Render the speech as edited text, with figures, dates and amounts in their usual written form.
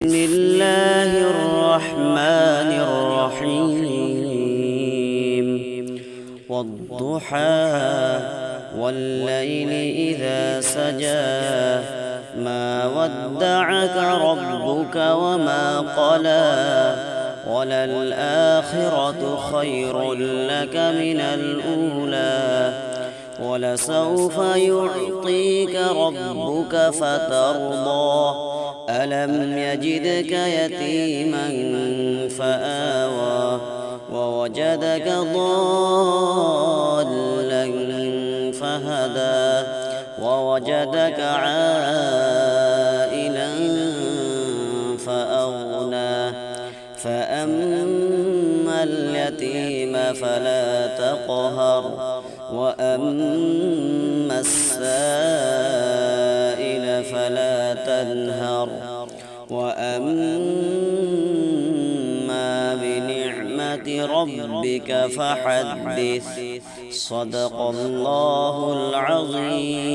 بسم الله الرحمن الرحيم والضحى والليل إذا سجى ما ودعك ربك وما قلى وللآخرة خير لك من الأولى ولسوف يعطيك ربك فترضى ألم يجدك يتيما فآوى ووجدك ضالا فهدى ووجدك عائلا فأغنى فأما اليتيم فلا تقهر وأما السائل فلا تنهر وأما بنعمة ربك فحدث صدق الله العظيم.